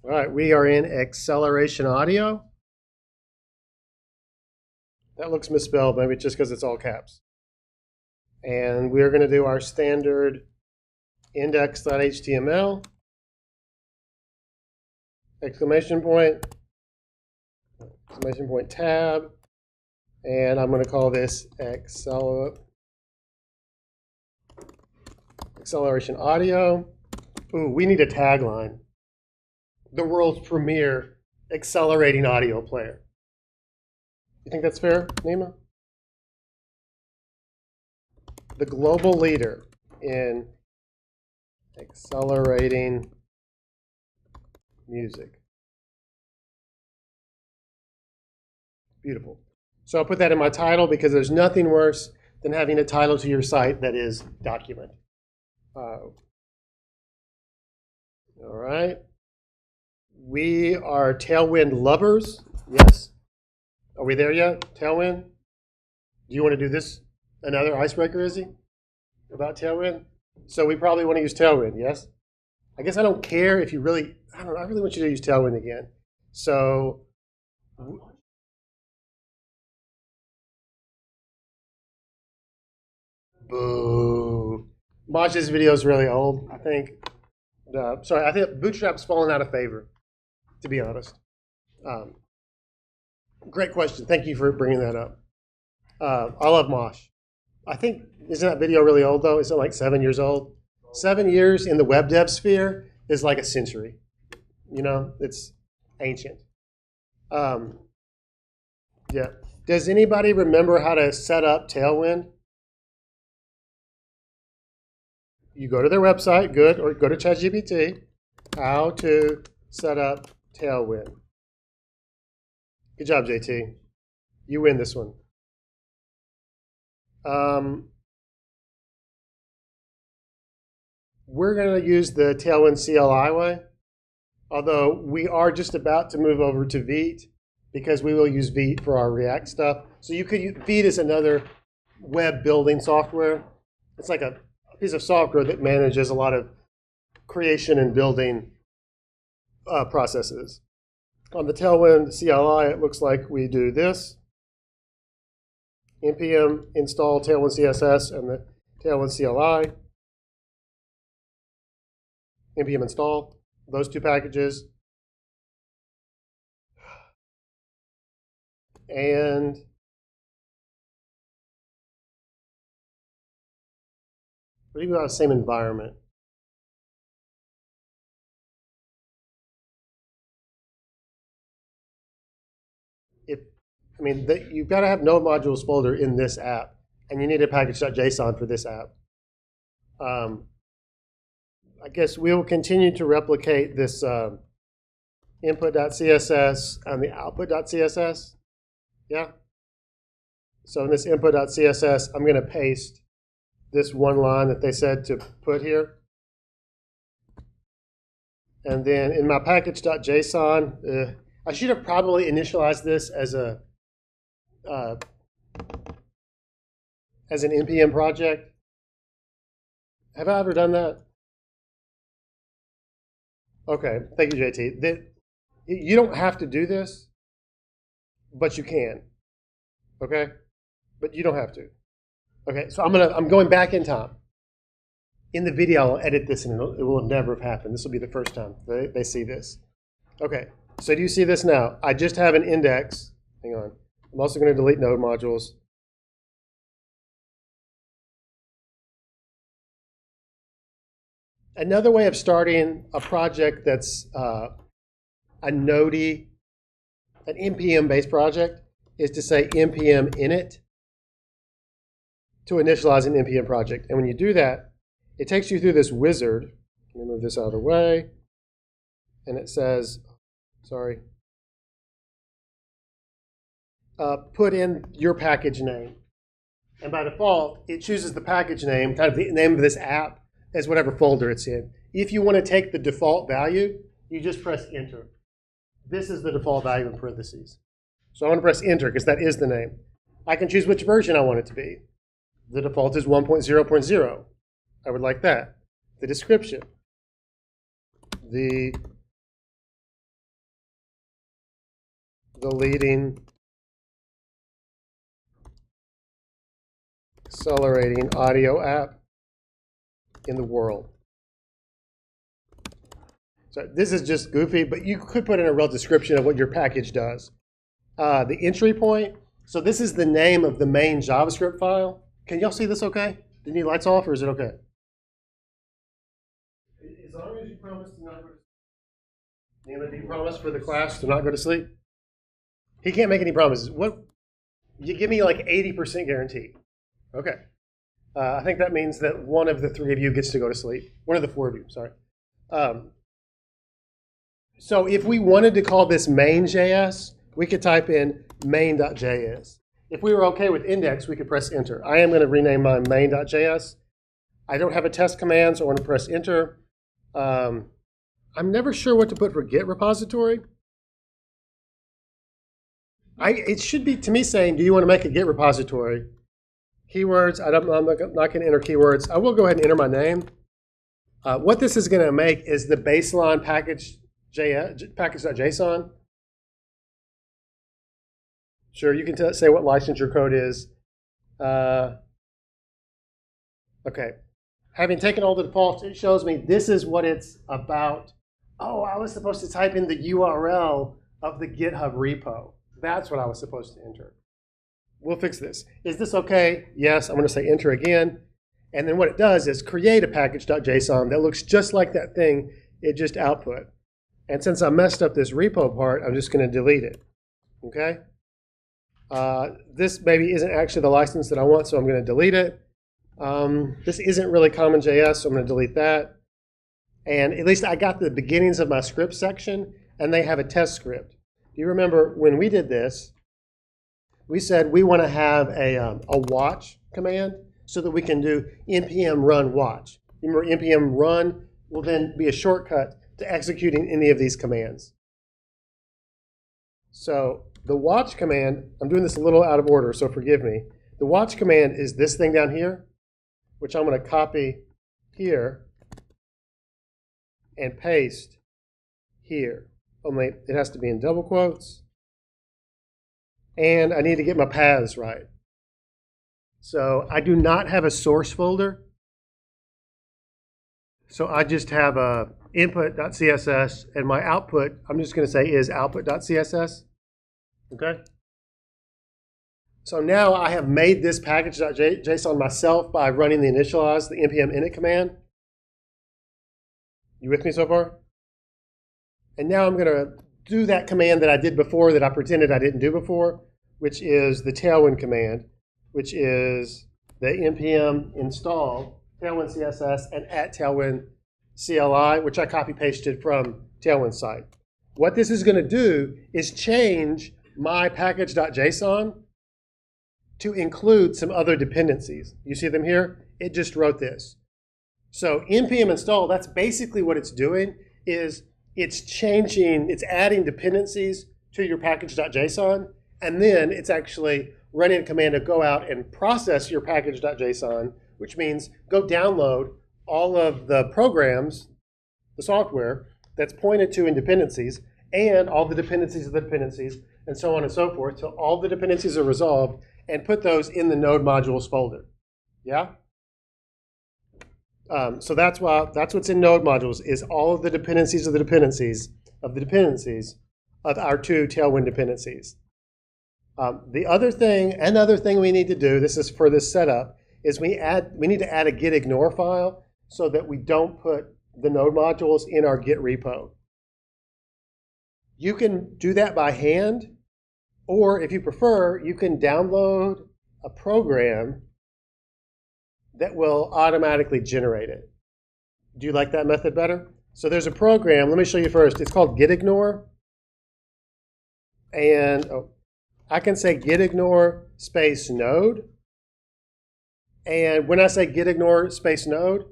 All right, we are in acceleration audio. That looks misspelled, maybe just because it's all caps. And we're going to do our standard index.html, exclamation point tab, and I'm going to call this acceleration audio. Ooh, we need a tagline. The world's premier accelerating audio player. You think that's fair, Nima? The global leader in accelerating music. Beautiful. So I'll put that in my title because there's nothing worse than having a title to your site that is document. All right. We are Tailwind lovers. Yes. Are we there yet? Tailwind? Do you want to do this? Another icebreaker, is he? About Tailwind? So we probably want to use Tailwind, yes? I guess I don't care if you really, I really want you to use Tailwind again. So, boo. Maj's video is really old, I think. Sorry, I think Bootstrap's fallen out of favor, to be honest. Great question. Thank you for bringing that up. I love Mosh. I think, isn't that video really old, though? Is it like 7 years old? 7 years in the web dev sphere is like a century. You know, it's ancient. Yeah. Does anybody remember how to set up Tailwind? You go to their website, good, or go to ChatGPT, how to set up Tailwind. Good job, JT. You win this one. We're going to use the Tailwind CLI way, although we are just about to move over to Vite because we will use Vite for our React stuff. So you could use, Vite is another web building software. It's like a piece of software that manages a lot of creation and building processes. On the Tailwind CLI, it looks like we do this. npm install Tailwind CSS and the Tailwind CLI. npm install those two packages. And what do you got the same environment? You've got to have node modules folder in this app, and you need a package.json for this app. I guess we will continue to replicate this input.css and the output.css. Yeah? So in this input.css, I'm going to paste this one line that they said to put here. And then in my package.json, I should have probably initialized this as an npm project. Have I ever done that? Okay, thank you, JT. You don't have to do this, but you can. Okay, but you don't have to. Okay, so I'm going back in time. In the video, I'll edit this, and it will never have happened. This will be the first time they see this. Okay, so do you see this now? I just have an index. Hang on. I'm also going to delete node modules. Another way of starting a project that's a Node-y, an npm-based project, is to say npm init to initialize an npm project. And when you do that, it takes you through this wizard. Let me move this out of the way. And it says, sorry, put in your package name. And by default, it chooses the package name, kind of the name of this app, as whatever folder it's in. If you want to take the default value, you just press enter. This is the default value in parentheses. So I want to press enter because that is the name. I can choose which version I want it to be. The default is 1.0.0. I would like that. The description. The the leading accelerating audio app in the world. So this is just goofy, but you could put in a real description of what your package does. The entry point, so this is the name of the main JavaScript file. Can y'all see this okay? Do you need lights off or is it okay? As long as you promise to not go to sleep. Nima, do you promise for the class to not go to sleep? He can't make any promises. What? You give me like 80% guarantee. Okay. I think that means that one of the three of you gets to go to sleep. One of the four of you, sorry. So if we wanted to call this main.js, we could type in main.js. If we were okay with index, we could press enter. I am going to rename my main.js. I don't have a test command, so I want to press enter. I'm never sure what to put for Git repository. It should be, to me, saying, do you want to make a Git repository? Keywords, I'm not going to enter keywords. I will go ahead and enter my name. What this is going to make is the baseline package.json. Sure, you can say what license your code is. Okay. Having taken all the defaults, it shows me this is what it's about. Oh, I was supposed to type in the URL of the GitHub repo. That's what I was supposed to enter. We'll fix this. Is this okay? Yes, I'm going to say enter again. And then what it does is create a package.json that looks just like that thing it just output. And since I messed up this repo part, I'm just going to delete it. Okay? This maybe isn't actually the license that I want, so I'm going to delete it. This isn't really common.js, so I'm going to delete that. And at least I got the beginnings of my script section, and they have a test script. Do you remember when we did this, we said we want to have a watch command so that we can do npm run watch. Remember, npm run will then be a shortcut to executing any of these commands. So the watch command, I'm doing this a little out of order, so forgive me. The watch command is this thing down here, which I'm going to copy here and paste here. Only it has to be in double quotes. And I need to get my paths right. So I do not have a source folder. So I just have a input.css, and my output, I'm just going to say is output.css. Okay? So now I have made this package.json myself by running the initialize, the npm init command. You with me so far? And now I'm going to do that command that I did before that I pretended I didn't do before, which is the Tailwind command, which is the npm install Tailwind CSS and @Tailwind CLI, which I copy pasted from Tailwind site. What this is going to do is change my package.json to include some other dependencies. You see them here? It just wrote this. So npm install, that's basically what it's doing, is it's changing, it's adding dependencies to your package.json, and then it's actually running a command to go out and process your package.json, which means go download all of the programs, the software, that's pointed to in dependencies, and all the dependencies of the dependencies, and so on and so forth, till all the dependencies are resolved, and put those in the node modules folder. Yeah? So that's what's in node modules, is all of the dependencies of the dependencies of the dependencies of our two Tailwind dependencies. Another thing we need to do, this is for this setup, is we need to add a git ignore file so that we don't put the node modules in our Git repo. You can do that by hand, or if you prefer, you can download a program that will automatically generate it. Do you like that method better? So there's a program, let me show you first. It's called git ignore. And I can say git ignore space node. And when I say git ignore space node,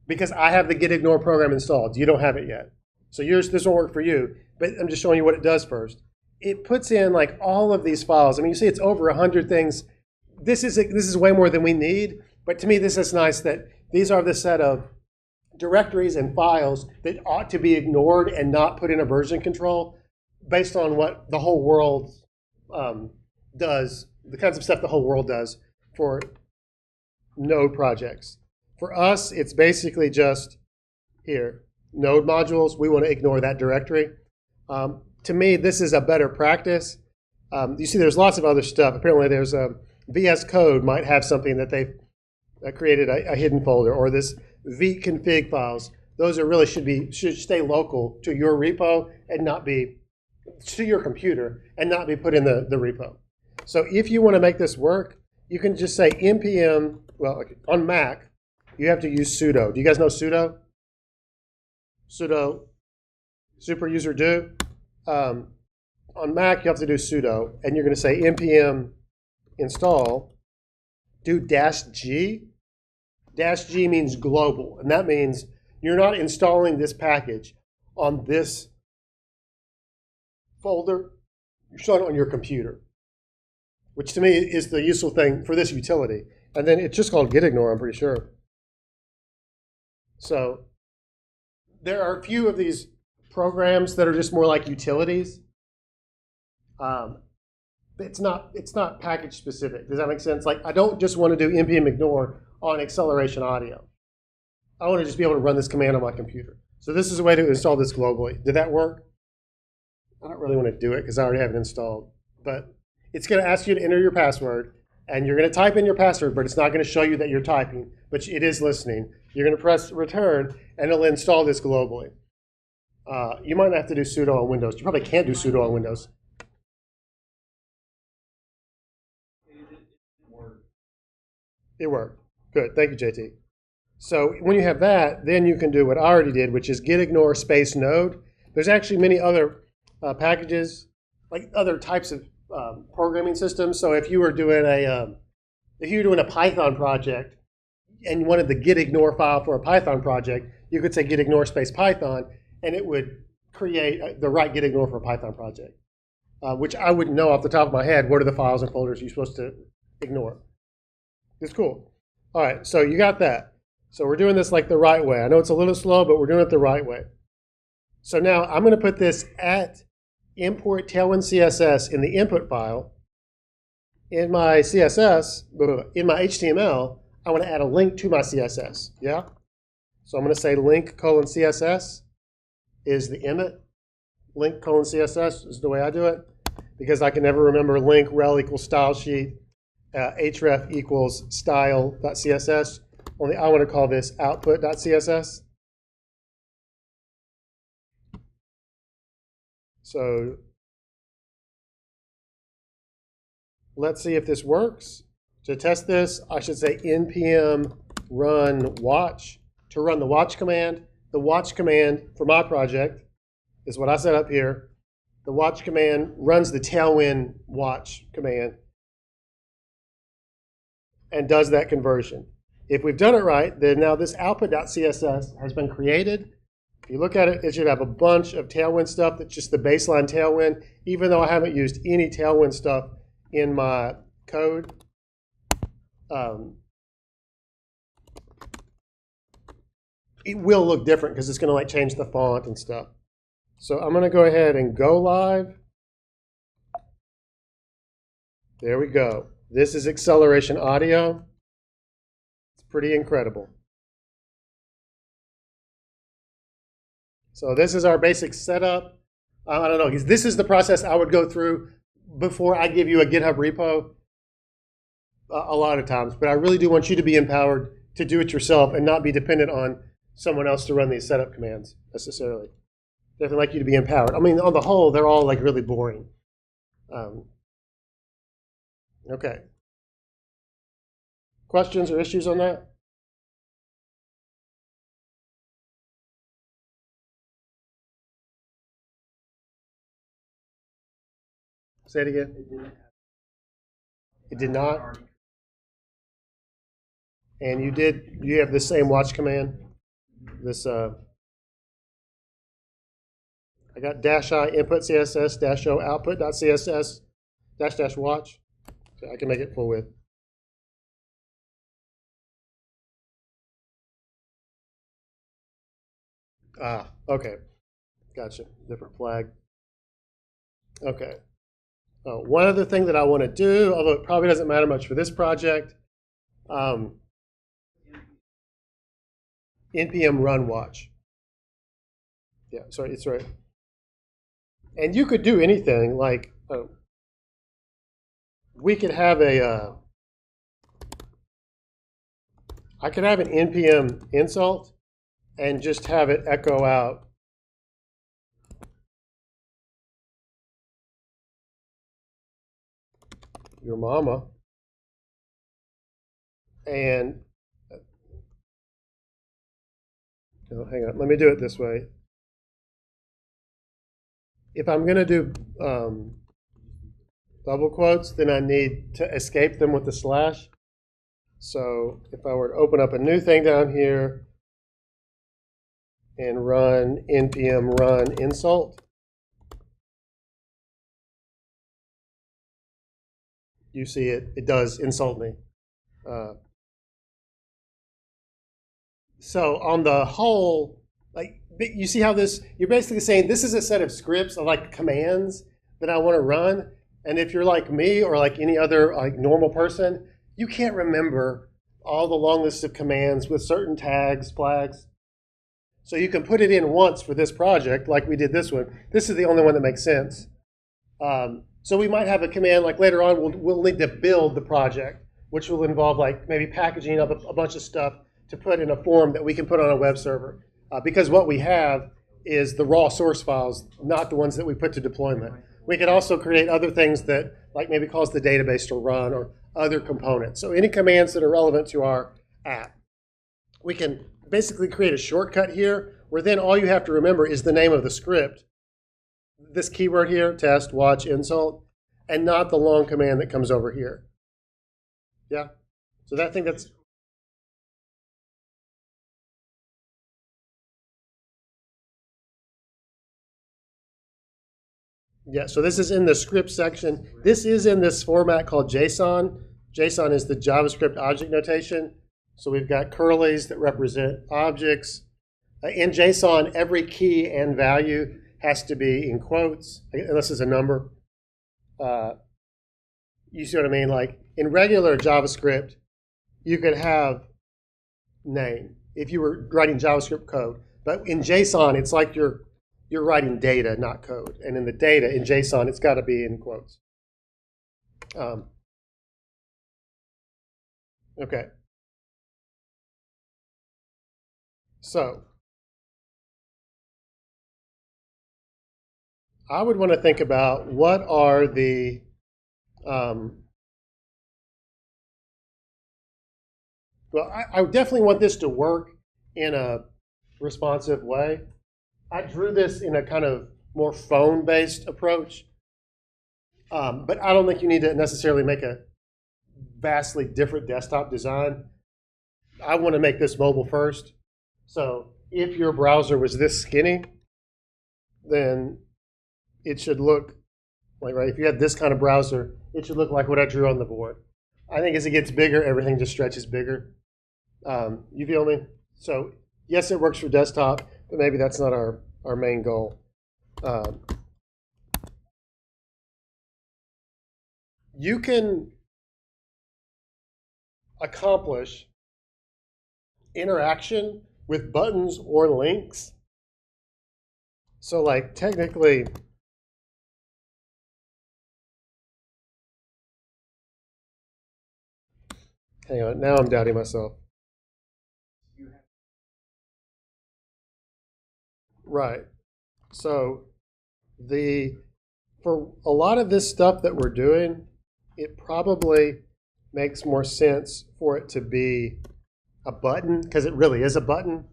because I have the git ignore program installed, you don't have it yet. So this won't work for you, but I'm just showing you what it does first. It puts in like all of these files. I mean, you see it's over 100 things. This is way more than we need, but to me this is nice that these are the set of directories and files that ought to be ignored and not put in a version control. based on what the whole world does, the kinds of stuff the whole world does for node projects. For us, it's basically just here, node modules. We want to ignore that directory. To me, this is a better practice. You see, there's lots of other stuff. Apparently, there's VS Code might have something that they've created a hidden folder, or this vconfig files. Those are really should stay local to your repo and not be to your computer and not be put in the repo. So if you want to make this work, you can just say npm. Well, on Mac, you have to use sudo. Do you guys know sudo? Sudo super user do. On Mac, you have to do sudo, and you're going to say npm install, do -g. -g means global, and that means you're not installing this package on this folder. You're installing it on your computer, which to me is the useful thing for this utility. And then it's just called gitignore, I'm pretty sure. So there are a few of these programs that are just more like utilities. It's not package specific. Does that make sense? Like, I don't just want to do npm ignore on acceleration audio. I want to just be able to run this command on my computer. So this is a way to install this globally. Did that work? I don't really want to do it because I already have it installed. But it's going to ask you to enter your password, and you're going to type in your password, but it's not going to show you that you're typing, but it is listening. You're going to press return, and it'll install this globally. You might not have to do sudo on Windows. You probably can't do sudo on Windows. It worked. Good. Thank you, JT. So when you have that, then you can do what I already did, which is gitignore space node. There's actually many other packages, like other types of programming systems. So if you were doing a Python project and you wanted the gitignore file for a Python project, you could say gitignore space Python, and it would create the right gitignore for a Python project, which I wouldn't know off the top of my head. What are the files and folders you're supposed to ignore? It's cool. All right, so you got that. So we're doing this like the right way. I know it's a little slow, but we're doing it the right way. So now I'm going to put this at import Tailwind CSS in the input file. In my CSS, in my HTML, I want to add a link to my CSS. Yeah? So I'm going to say link colon CSS is the emit. Link colon CSS is the way I do it, because I can never remember link rel equals style sheet, href equals style.css. Only I want to call this output.css. So let's see if this works. To test this, I should say npm run watch to run the watch command. The watch command for my project is what I set up here. The watch command runs the Tailwind watch command and does that conversion. If we've done it right, then now this output.css has been created. If you look at it, it should have a bunch of Tailwind stuff that's just the baseline Tailwind, even though I haven't used any Tailwind stuff in my code. It will look different because it's going to like change the font and stuff. So I'm going to go ahead and go live. There we go. This is acceleration audio. It's pretty incredible. So this is our basic setup. I don't know, this is the process I would go through before I give you a GitHub repo a lot of times. But I really do want you to be empowered to do it yourself and not be dependent on someone else to run these setup commands necessarily. Definitely like you to be empowered. I mean, on the whole, they're all like really boring. Okay. Questions or issues on that? Say it again. It did not. And you have the same watch command. This I got -i input CSS -o output.css -- watch. So I can make it full width. Ah, okay. Gotcha. Different flag. Okay. One other thing that I want to do, although it probably doesn't matter much for this project, um, npm run watch. Yeah, sorry, it's right. And you could do anything like we could have I could have an npm insult and just have it echo out your mama. And hang on, let me do it this way. If I'm going to do double quotes, then I need to escape them with the slash. So if I were to open up a new thing down here and run npm run insult, you see it does insult me. So on the whole, like you see how this, you're basically saying this is a set of scripts of like commands that I want to run. And if you're like me or like any other like normal person, you can't remember all the long list of commands with certain tags, flags. So you can put it in once for this project, like we did this one. This is the only one that makes sense. So we might have a command like later on, we'll need to build the project, which will involve like maybe packaging up a bunch of stuff to put in a form that we can put on a web server. Because what we have is the raw source files, not the ones that we put to deployment. We can also create other things that like maybe cause the database to run or other components. So any commands that are relevant to our app. We can basically create a shortcut here where then all you have to remember is the name of the script, this keyword here, test, watch, insult, and not the long command that comes over here. Yeah? So that thing that's... Yeah, so this is in the script section. This is in this format called JSON. JSON is the JavaScript object notation. So we've got curlies that represent objects. In JSON, every key and value has to be in quotes, unless it's a number. You see what I mean? Like in regular JavaScript, you could have name if you were writing JavaScript code. But in JSON, it's like you're writing data, not code. And in the data, in JSON, it's got to be in quotes. Okay. So I would want to think about what are the well, I definitely want this to work in a responsive way. I drew this in a kind of more phone-based approach, but I don't think you need to necessarily make a vastly different desktop design. I want to make this mobile first. So if your browser was this skinny, then it should look like, right, if you had this kind of browser, it should look like what I drew on the board. I think as it gets bigger, everything just stretches bigger. You feel me? So yes, it works for desktop, but maybe that's not our main goal. You can accomplish interaction with buttons or links. So like technically, hang on, now I'm doubting myself. Right. So for a lot of this stuff that we're doing, it probably makes more sense for it to be a button because it really is a button.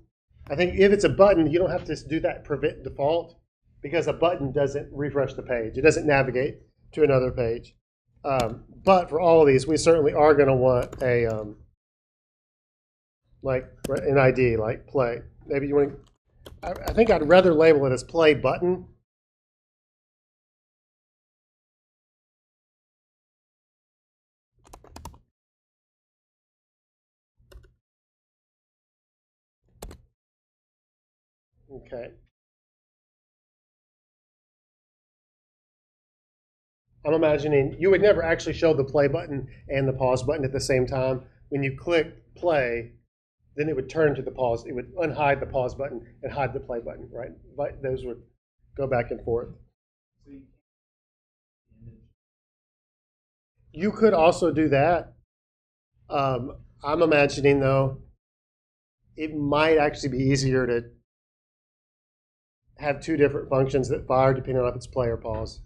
I think if it's a button, you don't have to do that prevent default because a button doesn't refresh the page. It doesn't navigate to another page. But for all of these, we certainly are going to want a like an ID, like play. Maybe you want to, I think I'd rather label it as play button. Okay. I'm imagining you would never actually show the play button and the pause button at the same time. When you click play, then it would turn to the pause. It would unhide the pause button and hide the play button, right? But those would go back and forth. You could also do that. I'm imagining, though, it might actually be easier to have two different functions that fire depending on if it's play or pause.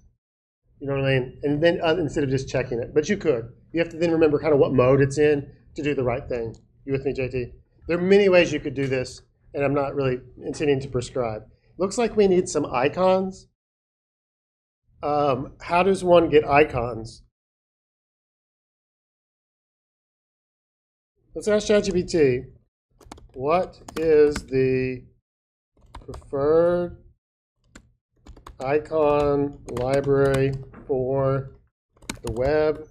You know what I mean? And then instead of just checking it. But you could. You have to then remember kind of what mode it's in to do the right thing. You with me, JT? There are many ways you could do this, and I'm not really intending to prescribe. Looks like we need some icons. How does one get icons? Let's ask ChatGPT, what is the preferred icon library for the web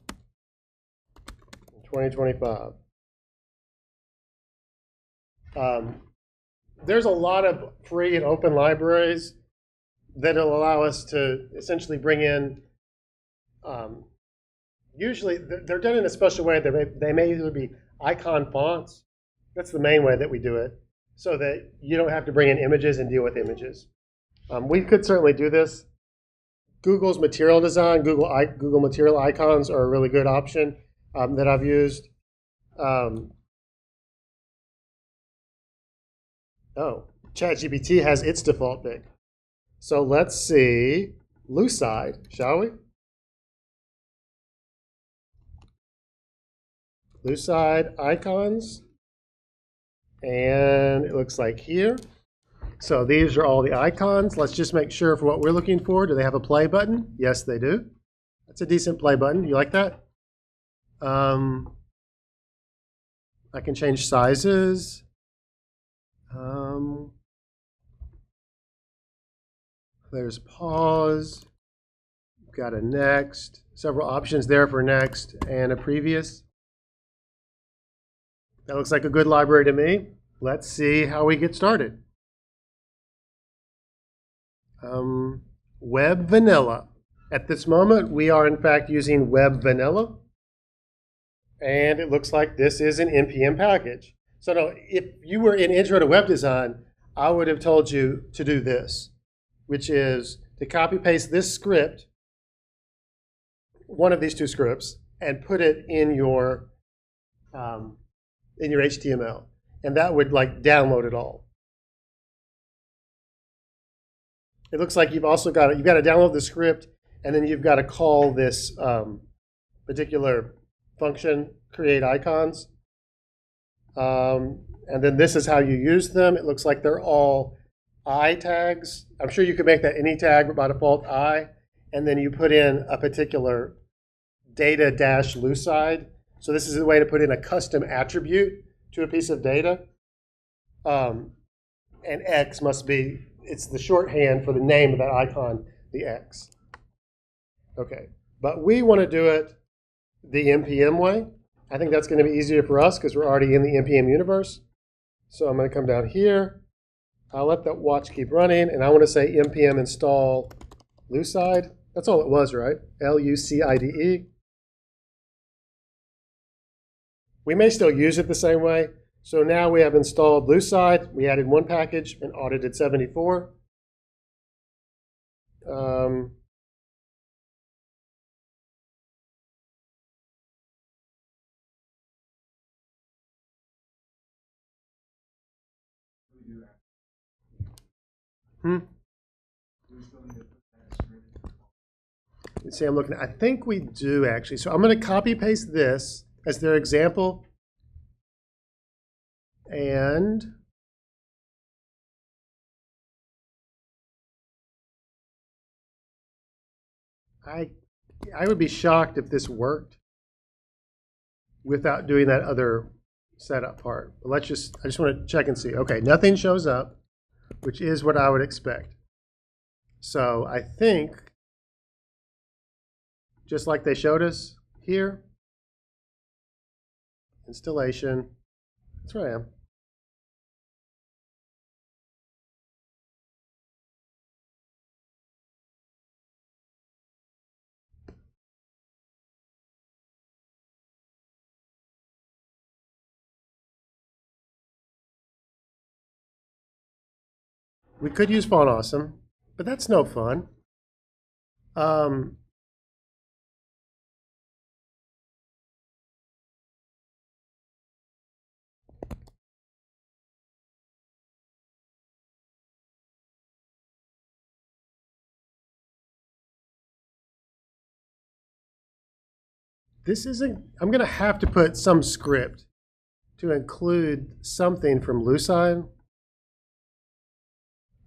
in 2025? There's a lot of free and open libraries that will allow us to essentially bring in, usually they're done in a special way. They may either be icon fonts. That's the main way that we do it, so that you don't have to bring in images and deal with images. We could certainly do this. Google's material design, Google material icons are a really good option that I've used. ChatGPT has its default pick. So let's see Lucine, shall we? Lucine icons. And it looks like here. So these are all the icons. Let's just make sure for what we're looking for. Do they have a play button? Yes, they do. That's a decent play button. You like that? I can change sizes. There's pause. We've got a next. Several options there for next and a previous. That looks like a good library to me. Let's see how we get started. Web Vanilla. At this moment, we are in fact using Web Vanilla. And it looks like this is an NPM package. So no, if you were in Intro to Web Design, I would have told you to do this, which is to copy paste this script, one of these two scripts, and put it in your HTML, and that would like download it all. It looks like you've also got to download the script, and then you've got to call this particular function, create icons, and then this is how you use them. It looks like they're all I tags. I'm sure you could make that any tag, but by default I, and then you put in a particular data-lucide. So this is a way to put in a custom attribute to a piece of data. And X must be, it's the shorthand for the name of that icon, the X. Okay, but we want to do it the NPM way. I think that's going to be easier for us because we're already in the NPM universe. So I'm going to come down here. I'll let that watch keep running, and I want to say npm install Lucide. That's all it was, right? Lucide. We may still use it the same way. So now we have installed Lucide. We added one package and audited 74. Let's see, I'm looking. I think we do actually. So I'm going to copy paste this as their example. And I would be shocked if this worked without doing that other setup part. But I just want to check and see. Okay, nothing shows up, which is what I would expect. So I think, just like they showed us here, installation, that's where I am. We could use Font Awesome, but that's no fun. This isn't, I'm going to have to put some script to include something from Lucine,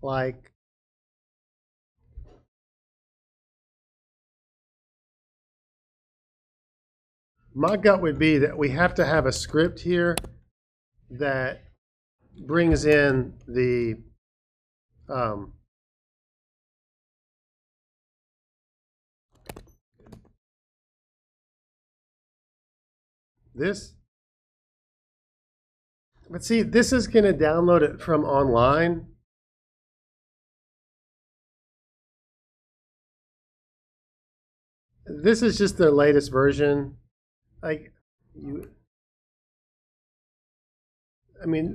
like my gut would be that we have to have a script here that brings in the this. But see, this is going to download it from online. This is just the latest version. I mean,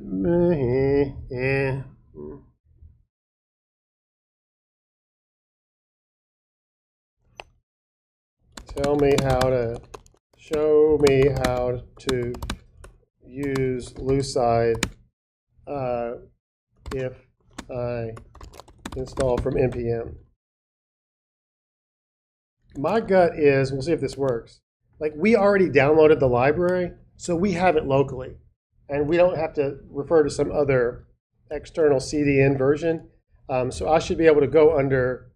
show me how to use Lucine if I install from npm. My gut is, we'll see if this works, like we already downloaded the library, so we have it locally. And we don't have to refer to some other external CDN version. So I should be able to go under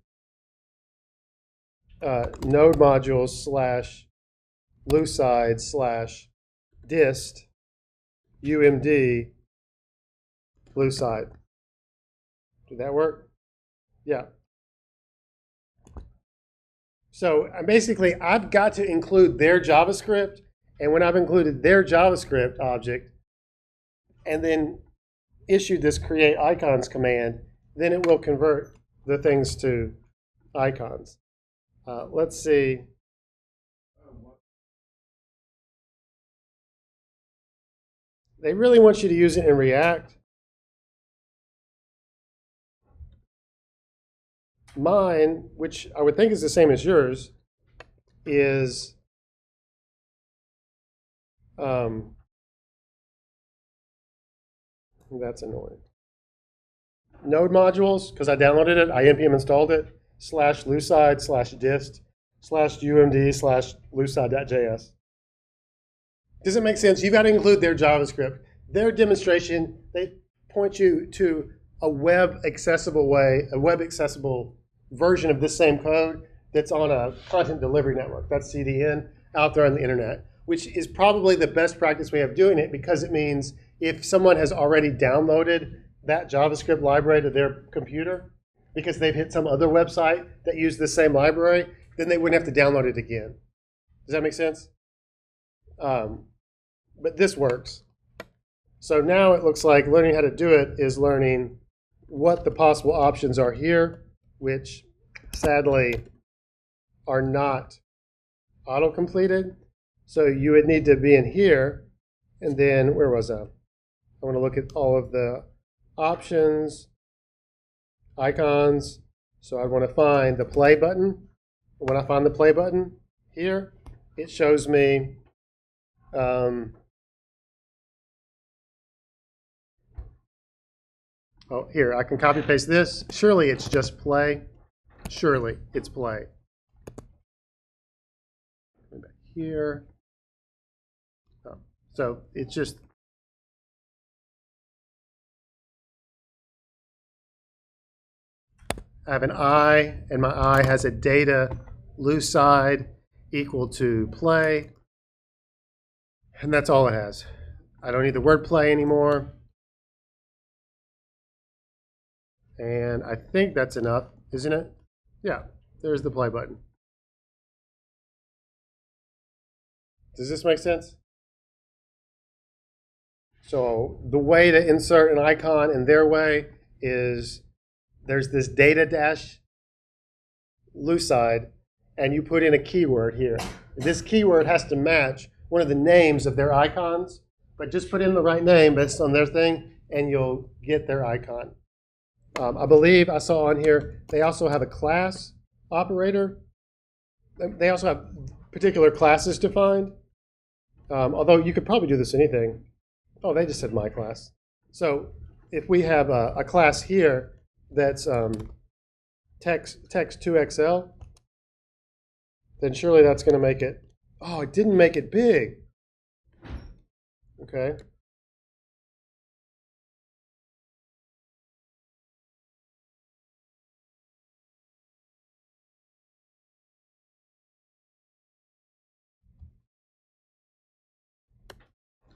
node modules / Lucine / dist umd Lucine. Did that work? Yeah. So basically, I've got to include their JavaScript. And when I've included their JavaScript object, and then issued this create icons command, then it will convert the things to icons. Let's see. They really want you to use it in React. Mine, which I would think is the same as yours, is that's annoying. Node modules, because I downloaded it, I npm installed it, /lucine /dist /umd /lucine.js. Does it make sense? You've got to include their JavaScript. Their demonstration, they point you to a web accessible way, a web accessible version of this same code that's on a content delivery network. That's CDN out there on the internet, which is probably the best practice way of doing it, because it means if someone has already downloaded that JavaScript library to their computer because they've hit some other website that used the same library, then they wouldn't have to download it again. Does that make sense? But this works. So now it looks like learning how to do it is learning what the possible options are here, which sadly are not auto-completed. So you would need to be in here, and then where was I? I want to look at all of the options, icons. So I want to find the play button. When I find the play button here, it shows me oh, here, I can copy paste this. Surely it's just play. Surely it's play. Back here. Oh, so it's just I have an I, and my I has a data Lucine equal to play. And that's all it has. I don't need the word play anymore. And I think that's enough, isn't it? Yeah, there's the play button. Does this make sense? So the way to insert an icon in their way is there's this data dash Lucine, and you put in a keyword here. This keyword has to match one of the names of their icons, but just put in the right name based on their thing, and you'll get their icon. I believe I saw on here they also have a class operator. They also have particular classes defined. Although you could probably do this in anything. Oh, they just said my class. So if we have a class here that's text2XL, then surely that's going to make it. Oh, it didn't make it big. Okay.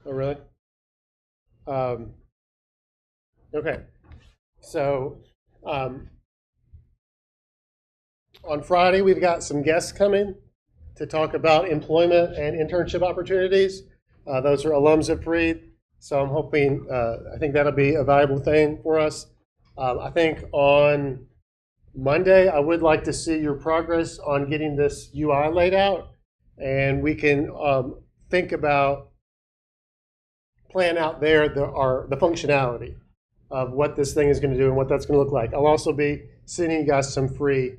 Oh, really? Okay. So on Friday, we've got some guests coming to talk about employment and internship opportunities. Those are alums of Freed, so I'm hoping, I think that'll be a valuable thing for us. I think on Monday, I would like to see your progress on getting this UI laid out, and we can think about, plan out there the functionality of what this thing is going to do and what that's going to look like. I'll also be sending you guys some free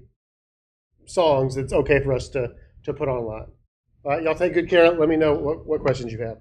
songs that's okay for us to put online. All right, y'all take good care. Let me know what questions you have.